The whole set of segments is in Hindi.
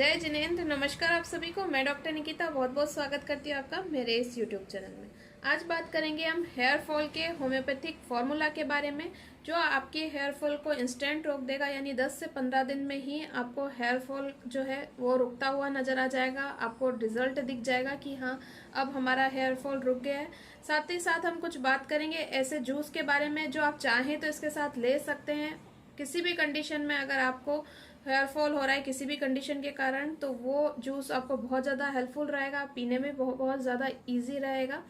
जय जिनेंद्र। नमस्कार आप सभी को। मैं डॉक्टर निकिता बहुत बहुत स्वागत करती हूँ आपका मेरे इस यूट्यूब चैनल में। आज बात करेंगे हम हेयर फॉल के होम्योपैथिक फॉर्मूला के बारे में, जो आपके हेयर फॉल को इंस्टेंट रोक देगा। यानी 10 से 15 दिन में ही आपको हेयर फॉल जो है वो रुकता हुआ नजर आ जाएगा। आपको रिजल्ट दिख जाएगा कि हाँ, अब हमारा हेयर फॉल रुक गया है। साथ ही साथ हम कुछ बात करेंगे ऐसे जूस के बारे में जो आप चाहें तो इसके साथ ले सकते हैं। किसी भी कंडीशन में अगर आपको हेयर फॉल हो रहा है किसी भी कंडीशन के कारण, तो वो जूस आपको बहुत ज़्यादा हेल्पफुल रहेगा, पीने में बहुत ज़्यादा इजी रहेगा।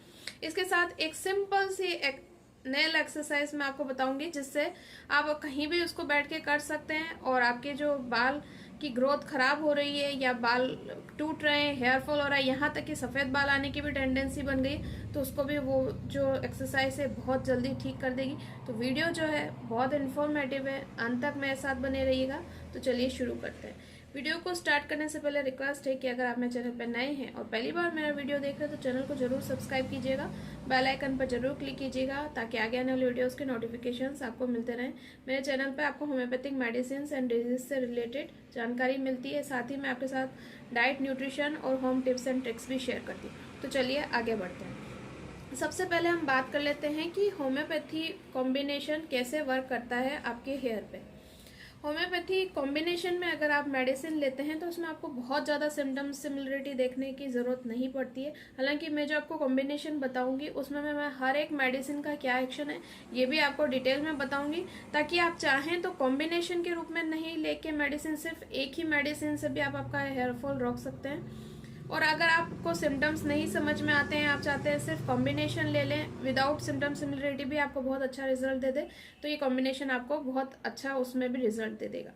इसके साथ एक सिंपल सी एक नेल एक्सरसाइज मैं आपको बताऊंगी, जिससे आप कहीं भी उसको बैठ के कर सकते हैं और आपके जो बाल की ग्रोथ खराब हो रही है या बाल टूट रहे हैं, हेयर फॉल हो रहा है, यहाँ तक कि सफ़ेद बाल आने की भी टेंडेंसी बन गई, तो उसको भी वो जो एक्सरसाइज है बहुत जल्दी ठीक कर देगी। तो वीडियो जो है बहुत इन्फॉर्मेटिव है, अंत तक मेरे साथ बने रहिएगा। तो चलिए शुरू करते हैं। वीडियो को स्टार्ट करने से पहले रिक्वेस्ट है कि अगर आप मेरे चैनल पर नए हैं और पहली बार मेरा वीडियो देख रहे हैं तो चैनल को जरूर सब्सक्राइब कीजिएगा, बेल आइकन पर जरूर क्लिक कीजिएगा ताकि आगे आने वाले वीडियोस के नोटिफिकेशंस आपको मिलते रहें। मेरे चैनल पर आपको होम्योपैथिक मेडिसिन एंड डिजीज से रिलेटेड जानकारी मिलती है। साथ ही मैं आपके साथ डाइट, न्यूट्रिशन और होम टिप्स एंड ट्रिक्स भी शेयर करती हूँ। तो चलिए आगे बढ़ते हैं। सबसे पहले हम बात कर लेते हैं कि होम्योपैथी कॉम्बिनेशन कैसे वर्क करता है आपके हेयर पे। होम्योपैथी कॉम्बिनेशन में अगर आप मेडिसिन लेते हैं तो उसमें आपको बहुत ज़्यादा सिम्टम्स सिमिलरिटी देखने की ज़रूरत नहीं पड़ती है। हालांकि मैं जो आपको कॉम्बिनेशन बताऊंगी उसमें मैं हर एक मेडिसिन का क्या एक्शन है ये भी आपको डिटेल में बताऊंगी, ताकि आप चाहें तो कॉम्बिनेशन के रूप में नहीं लेके मेडिसिन, सिर्फ एक ही मेडिसिन से भी आप आपका हेयर फॉल रोक सकते हैं। और अगर आपको सिम्टम्स नहीं समझ में आते हैं, आप चाहते हैं सिर्फ कॉम्बिनेशन ले लें विदाउट सिम्टम सिमिलरिटी भी आपको बहुत अच्छा रिजल्ट दे दे, तो ये कॉम्बिनेशन आपको बहुत अच्छा उसमें भी रिजल्ट दे देगा।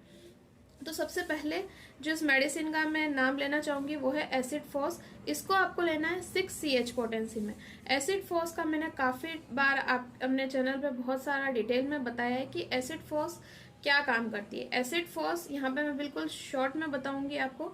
तो सबसे पहले जो इस मेडिसिन का मैं नाम लेना चाहूंगी वो है एसिड फॉस। इसको आपको लेना है 6CH पोटेंसी में। एसिड फॉस का मैंने काफी बार आप अपने चैनल पे बहुत सारा डिटेल में बताया है कि एसिड फॉस क्या काम करती है। एसिड फॉस यहाँ पे मैं बिल्कुल शॉर्ट में बताऊंगी आपको।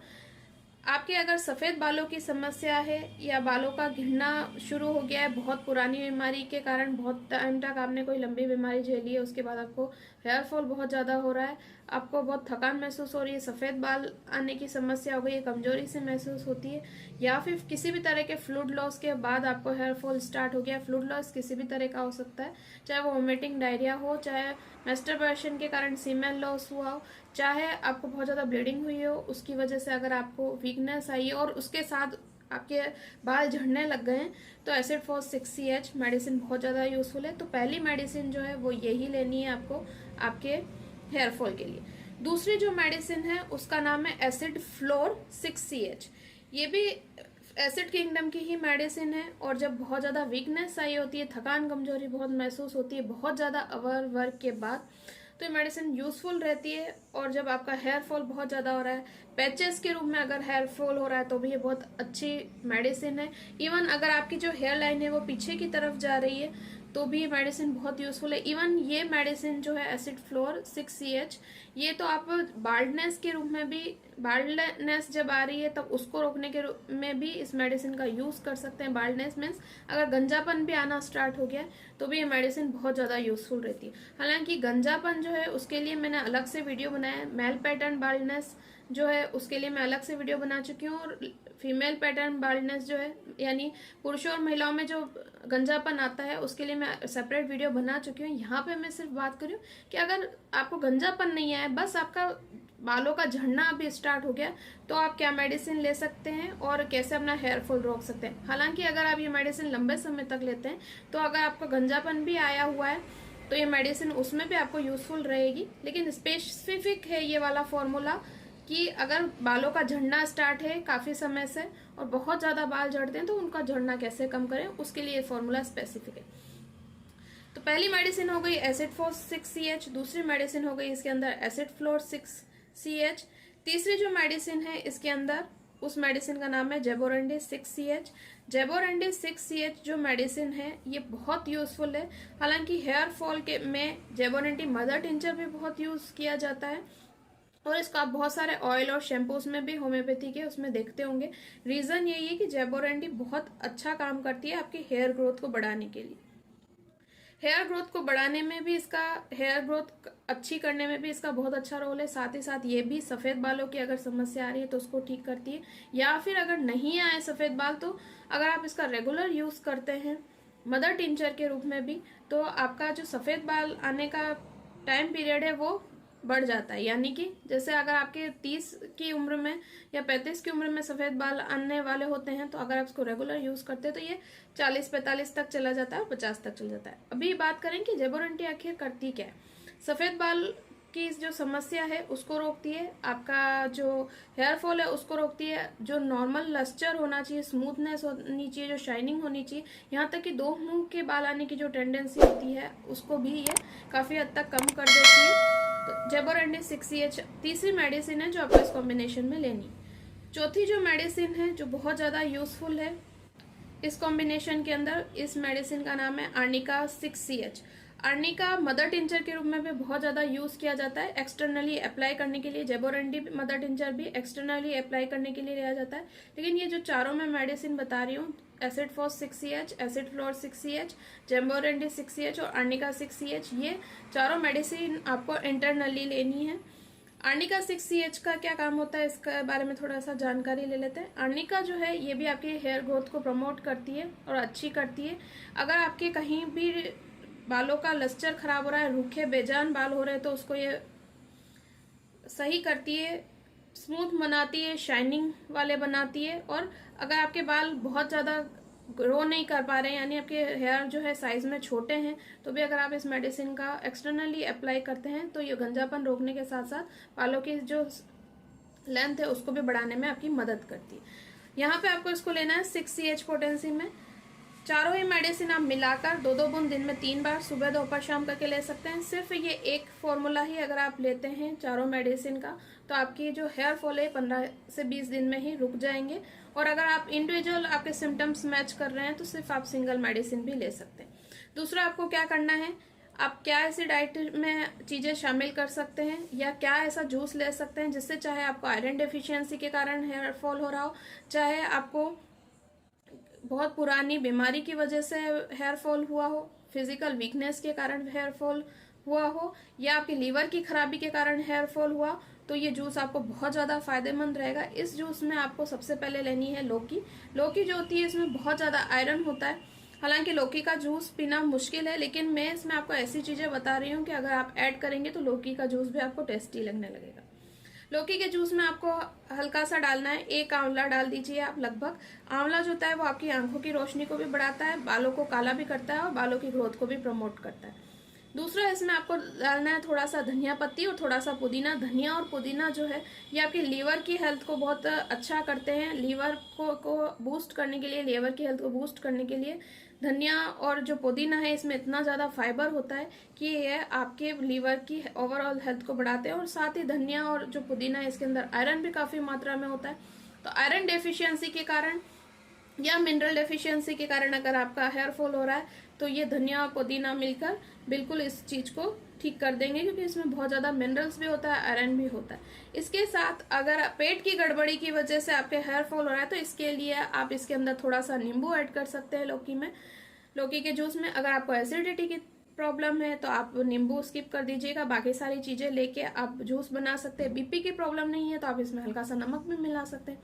आपके अगर सफेद बालों की समस्या है या बालों का गिरना शुरू हो गया है बहुत पुरानी बीमारी के कारण, बहुत टाइम तक आपने कोई लंबी बीमारी झेली है, उसके बाद आपको हेयर फॉल बहुत ज्यादा हो रहा है, आपको बहुत थकान महसूस हो रही है, सफेद बाल आने की समस्या हो गई है, कमजोरी से महसूस होती है, या फिर किसी भी तरह के फ्लूइड लॉस के बाद आपको हेयर फॉल स्टार्ट हो गया। फ्लूइड लॉस किसी भी तरह का हो सकता है, चाहे वो वोमिटिंग, डायरिया हो, चाहे मेस्टरबेशन के कारण सीमेन लॉस हुआ हो, चाहे आपको बहुत ज्यादा ब्लीडिंग हुई हो उसकी वजह से अगर आपको वीकनेस आई है और उसके साथ आपके बाल झड़ने लग गए हैं, तो एसिड फॉस 6CH मेडिसिन बहुत ज्यादा यूजफुल है। तो पहली मेडिसिन जो है वो यही लेनी है आपको आपके हेयर फॉल के लिए। दूसरी जो मेडिसिन है उसका नाम है एसिड फ्लोर 6CH। ये भी एसिड किंगडम की ही मेडिसिन है, और जब बहुत ज्यादा वीकनेस आई होती है, थकान कमजोरी बहुत महसूस होती है बहुत ज्यादा अवर वर्क के बाद, तो ये मेडिसिन यूजफुल रहती है। और जब आपका हेयर फॉल बहुत ज्यादा हो रहा है, पैचेस के रूप में अगर हेयर फॉल हो रहा है, तो भी ये बहुत अच्छी मेडिसिन है। इवन अगर आपकी जो हेयर लाइन है वो पीछे की तरफ जा रही है तो भी ये मेडिसिन बहुत यूजफुल है। इवन ये मेडिसिन जो है एसिड फ्लोर 6CH, ये तो आप बाल्डनेस के रूप में भी, बाल्डनेस जब आ रही है तब उसको रोकने के रूप में भी इस मेडिसिन का यूज कर सकते हैं। बाल्डनेस मीन्स अगर गंजापन भी आना स्टार्ट हो गया तो भी ये मेडिसिन बहुत ज्यादा यूजफुल रहती है। हालांकि गंजापन जो है उसके लिए मैंने अलग से वीडियो बनाया है, मेल पैटर्न बाल्डनेस जो है उसके लिए मैं अलग से वीडियो बना चुकी हूँ, और फीमेल पैटर्न बाल्डनेस जो है यानी पुरुषों और महिलाओं में जो गंजापन आता है उसके लिए मैं सेपरेट वीडियो बना चुकी हूँ। यहाँ पे मैं सिर्फ बात कर रही हूँ कि अगर आपको गंजापन नहीं आया, बस आपका बालों का झड़ना अभी स्टार्ट हो गया, तो आप क्या मेडिसिन ले सकते हैं और कैसे अपना हेयर फॉल रोक सकते हैं। हालांकि अगर आप ये मेडिसिन लंबे समय तक लेते हैं तो अगर आपका गंजापन भी आया हुआ है तो ये मेडिसिन उसमें भी आपको यूजफुल रहेगी। लेकिन स्पेसिफिक है ये वाला फॉर्मूला कि अगर बालों का झड़ना स्टार्ट है काफी समय से और बहुत ज्यादा बाल झड़ते हैं तो उनका झड़ना कैसे कम करें, उसके लिए फॉर्मूला स्पेसिफिक है। तो पहली मेडिसिन हो गई एसिड फॉस 6CH, दूसरी मेडिसिन हो गई इसके अंदर एसिड फ्लोर 6CH, तीसरी जो मेडिसिन है इसके अंदर उस मेडिसिन का नाम है जेबोरेंडी 6CH। जेबोरेंडी 6CH जो मेडिसिन है ये बहुत यूजफुल है। हालांकि हेयर फॉल के में जेबोरेंडी मदर टिंचर भी बहुत यूज किया जाता है, और इसका आप बहुत सारे ऑयल और शैम्पूज में भी होम्योपैथी के उसमें देखते होंगे। रीजन यही है कि जेबोरेंडी बहुत अच्छा काम करती है आपकी हेयर ग्रोथ को बढ़ाने के लिए। हेयर ग्रोथ को बढ़ाने में भी इसका, हेयर ग्रोथ अच्छी करने में भी इसका बहुत अच्छा रोल है। साथ ही साथ ये भी सफ़ेद बालों की अगर समस्या आ रही है तो उसको ठीक करती है, या फिर अगर नहीं आए सफ़ेद बाल तो अगर आप इसका रेगुलर यूज़ करते हैं मदर टिंचर के रूप में भी, तो आपका जो सफ़ेद बाल आने का टाइम पीरियड है वो बढ़ जाता है। यानी कि जैसे अगर आपके 30 की उम्र में या 35 की उम्र में सफ़ेद बाल आने वाले होते हैं, तो अगर आप इसको रेगुलर यूज़ करते हैं तो ये 40-45 तक चला जाता है और 50 तक चला जाता है। अभी बात करें कि जेबोरेंटी आखिर करती क्या है। सफ़ेद बाल की जो समस्या है उसको रोकती है, आपका जो हेयर फॉल है उसको रोकती है, जो नॉर्मल लस्टर होना चाहिए, स्मूथनेस होनी चाहिए, जो शाइनिंग होनी चाहिए, यहाँ तक कि 2 मुंह के बाल आने की जो टेंडेंसी होती है उसको भी ये काफ़ी हद तक कम कर देती है। तो जेबोरेंटी 6CH तीसरी मेडिसिन है जो आपको इस कॉम्बिनेशन में लेनी। चौथी जो मेडिसिन है जो बहुत ज़्यादा यूजफुल है इस कॉम्बिनेशन के अंदर, इस मेडिसिन का नाम है arnica 6CH। Arnica mother tincture के रूप में भी बहुत ज़्यादा यूज़ किया जाता है, एक्सटर्नली अप्लाई करने के लिए। जेबोरेंटी मदर टिंचर भी एक्सटर्नली अप्लाई करने के लिए लिया जाता है। लेकिन ये जो चारों मैं मेडिसिन बता रही हूँ, acid phos 6CH, acid floor 6CH, जेबोरेंटी 6CH और आर्निका 6CH, ये चारों मेडिसिन आपको इंटरनली लेनी है। आर्निका 6CH का क्या काम होता है इसके बारे में थोड़ा सा जानकारी ले लेते हैं। आर्निका जो है ये भी आपके हेयर ग्रोथ को प्रमोट करती है और अच्छी करती है। अगर आपके कहीं भी बालों का लस्टर खराब हो रहा है, रूखे बेजान बाल हो रहे हैं, तो उसको ये सही करती है, स्मूथ बनाती है, शाइनिंग वाले बनाती है। और अगर आपके बाल बहुत ज़्यादा ग्रो नहीं कर पा रहे हैं, यानी आपके हेयर जो है साइज में छोटे हैं, तो भी अगर आप इस मेडिसिन का एक्सटर्नली अप्लाई करते हैं तो ये गंजापन रोकने के साथ साथ बालों की जो लेंथ है उसको भी बढ़ाने में आपकी मदद करती है। यहाँ पे आपको इसको लेना है 6CH पोटेंसी में। चारों ही मेडिसिन आप मिलाकर 2-2 बूंद दिन में 3 बार सुबह दोपहर शाम करके ले सकते हैं। सिर्फ ये एक फॉर्मूला ही अगर आप लेते हैं चारों मेडिसिन का, तो आपकी जो हेयर फॉल है 15 से 20 दिन में ही रुक जाएंगे। और अगर आप इंडिविजुअल आपके सिम्टम्स मैच कर रहे हैं तो सिर्फ आप सिंगल मेडिसिन भी ले सकते हैं। दूसरा आपको क्या करना है, आप क्या ऐसी डाइट में चीज़ें शामिल कर सकते हैं या क्या ऐसा जूस ले सकते हैं जिससे चाहे आपको आयरन डेफिशिएंसी के कारण हेयर फॉल हो रहा हो, चाहे आपको बहुत पुरानी बीमारी की वजह से हेयर फॉल हुआ हो, फिजिकल वीकनेस के कारण हेयर फॉल हुआ हो, या आपकी लीवर की खराबी के कारण हेयर फॉल हुआ, तो ये जूस आपको बहुत ज़्यादा फायदेमंद रहेगा। इस जूस में आपको सबसे पहले लेनी है लौकी। लौकी जो होती है इसमें बहुत ज़्यादा आयरन होता है। हालांकि लौकी का जूस पीना मुश्किल है, लेकिन मैं इसमें आपको ऐसी चीज़ें बता रही हूँ कि अगर आप ऐड करेंगे तो लौकी का जूस भी आपको टेस्टी लगने लगेगा। लौकी के जूस में आपको हल्का सा डालना है, 1 आंवला डाल दीजिए आप लगभग। आंवला जो होता है वो आपकी आंखों की रोशनी को भी बढ़ाता है, बालों को काला भी करता है और बालों की ग्रोथ को भी प्रमोट करता है। दूसरा इसमें आपको डालना है थोड़ा सा धनिया पत्ती और थोड़ा सा पुदीना। धनिया और पुदीना जो है ये आपकी लीवर की हेल्थ को बहुत अच्छा करते हैं। लीवर को बूस्ट करने के लिए, लीवर की हेल्थ को बूस्ट करने के लिए धनिया और जो पुदीना है इसमें इतना ज़्यादा फाइबर होता है कि ये आपके लीवर की ओवरऑल हेल्थ को बढ़ाते हैं। और साथ ही धनिया और जो पुदीना है इसके अंदर आयरन भी काफ़ी मात्रा में होता है। तो आयरन डेफिशिएंसी के कारण या मिनरल डेफिशिएंसी के कारण अगर आपका हेयर फॉल हो रहा है तो ये धनिया और पुदीना मिलकर बिल्कुल इस चीज़ को ठीक कर देंगे, क्योंकि इसमें बहुत ज़्यादा मिनरल्स भी होता है, आयरन भी होता है। इसके साथ अगर पेट की गड़बड़ी की वजह से आपके हेयर फॉल हो रहा है तो इसके लिए आप इसके अंदर थोड़ा सा नींबू ऐड कर सकते हैं लौकी में, लौकी के जूस में। अगर आपको एसिडिटी की प्रॉब्लम है तो आप नींबू स्किप कर दीजिएगा, बाकी सारी चीज़ें लेके आप जूस बना सकते हैं। बीपी की प्रॉब्लम नहीं है तो आप इसमें हल्का सा नमक भी मिला सकते हैं,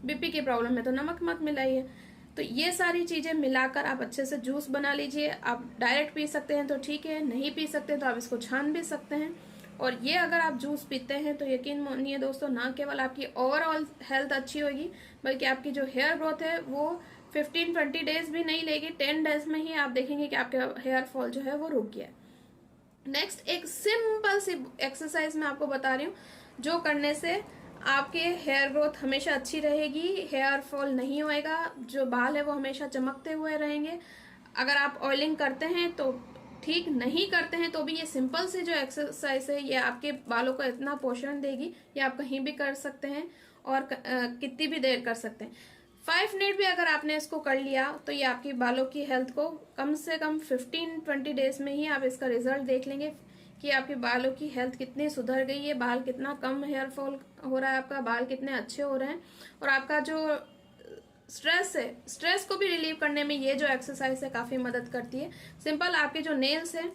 बीपी की प्रॉब्लम है तो नमक मत मिलाइए। तो ये सारी चीज़ें मिलाकर आप अच्छे से जूस बना लीजिए। आप डायरेक्ट पी सकते हैं तो ठीक है, नहीं पी सकते तो आप इसको छान भी सकते हैं। और ये अगर आप जूस पीते हैं तो यकीन मानिए दोस्तों, ना केवल आपकी ओवरऑल हेल्थ अच्छी होगी बल्कि आपकी जो हेयर ग्रोथ है वो 15-20 डेज भी नहीं लेगी, 10 डेज में ही आप देखेंगे कि आपका हेयर फॉल जो है वो रुक गया है। नेक्स्ट एक सिंपल सी एक्सरसाइज मैं आपको बता रही हूँ जो करने से आपके हेयर ग्रोथ हमेशा अच्छी रहेगी, हेयर फॉल नहीं होएगा, जो बाल है वो हमेशा चमकते हुए रहेंगे। अगर आप ऑयलिंग करते हैं तो ठीक, नहीं करते हैं तो भी ये सिंपल सी जो एक्सरसाइज है ये आपके बालों को इतना पोषण देगी, ये आप कहीं भी कर सकते हैं और कितनी भी देर कर सकते हैं। 5 मिनट भी अगर आपने इसको कर लिया तो ये आपकी बालों की हेल्थ को कम से कम 15-20 डेज में ही आप इसका रिजल्ट देख लेंगे कि आपके बालों की हेल्थ कितनी सुधर गई है, बाल कितना कम हेयर फॉल हो रहा है, आपका बाल कितने अच्छे हो रहे हैं और आपका जो स्ट्रेस को भी रिलीव करने में ये जो एक्सरसाइज है काफी मदद करती है। सिंपल, आपके जो नेल्स हैं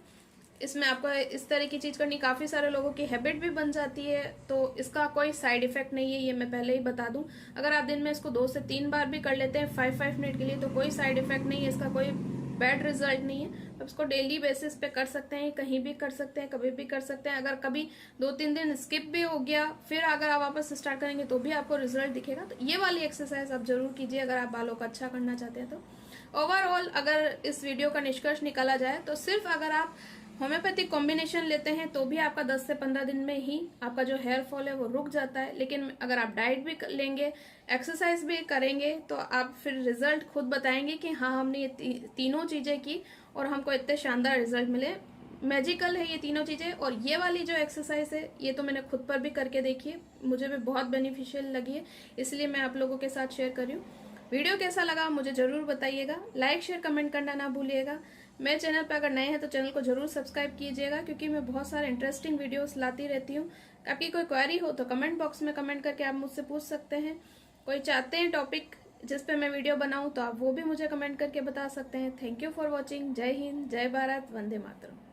इसमें आपको इस तरह की चीज करनी, काफी सारे लोगों की हैबिट भी बन जाती है, तो इसका कोई साइड इफेक्ट नहीं है, ये मैं पहले ही बता दूं। अगर आप दिन में इसको 2 से 3 बार भी कर लेते हैं 5 मिनट के लिए, तो कोई साइड इफेक्ट नहीं है, इसका कोई बैड रिजल्ट नहीं है। आप इसको डेली बेसिस पे कर सकते हैं, कहीं भी कर सकते हैं, कभी भी कर सकते हैं। अगर कभी 2-3 दिन स्किप भी हो गया, फिर अगर आप वापस स्टार्ट करेंगे तो भी आपको रिजल्ट दिखेगा। तो ये वाली एक्सरसाइज आप जरूर कीजिए अगर आप बालों का अच्छा करना चाहते हैं तो। ओवरऑल अगर इस वीडियो का निष्कर्ष निकाला जाए तो सिर्फ अगर आप होम्योपैथिक कॉम्बिनेशन लेते हैं तो भी आपका 10 से 15 दिन में ही आपका जो हेयर फॉल है वो रुक जाता है। लेकिन अगर आप डाइट भी लेंगे, एक्सरसाइज भी करेंगे, तो आप फिर रिजल्ट खुद बताएंगे कि हाँ हमने ये तीनों चीजें की और हमको इतने शानदार रिजल्ट मिले। मैजिकल है ये तीनों चीजें। और ये वाली जो एक्सरसाइज है ये तो मैंने खुद पर भी करके देखी है, मुझे भी बहुत बेनिफिशियल लगी है, इसलिए मैं आप लोगों के साथ शेयर कर रही हूँ। वीडियो कैसा लगा मुझे जरूर बताइएगा, लाइक शेयर कमेंट करना ना भूलिएगा। मेरे चैनल पर अगर नए हैं तो चैनल को जरूर सब्सक्राइब कीजिएगा, क्योंकि मैं बहुत सारे इंटरेस्टिंग वीडियोस लाती रहती हूँ। आपकी कोई क्वेरी हो तो कमेंट बॉक्स में कमेंट करके आप मुझसे पूछ सकते हैं। कोई चाहते हैं टॉपिक जिस पे मैं वीडियो बनाऊं तो आप वो भी मुझे कमेंट करके बता सकते हैं। Thank you for watching. जय हिंद, जय भारत, वंदे मातरम।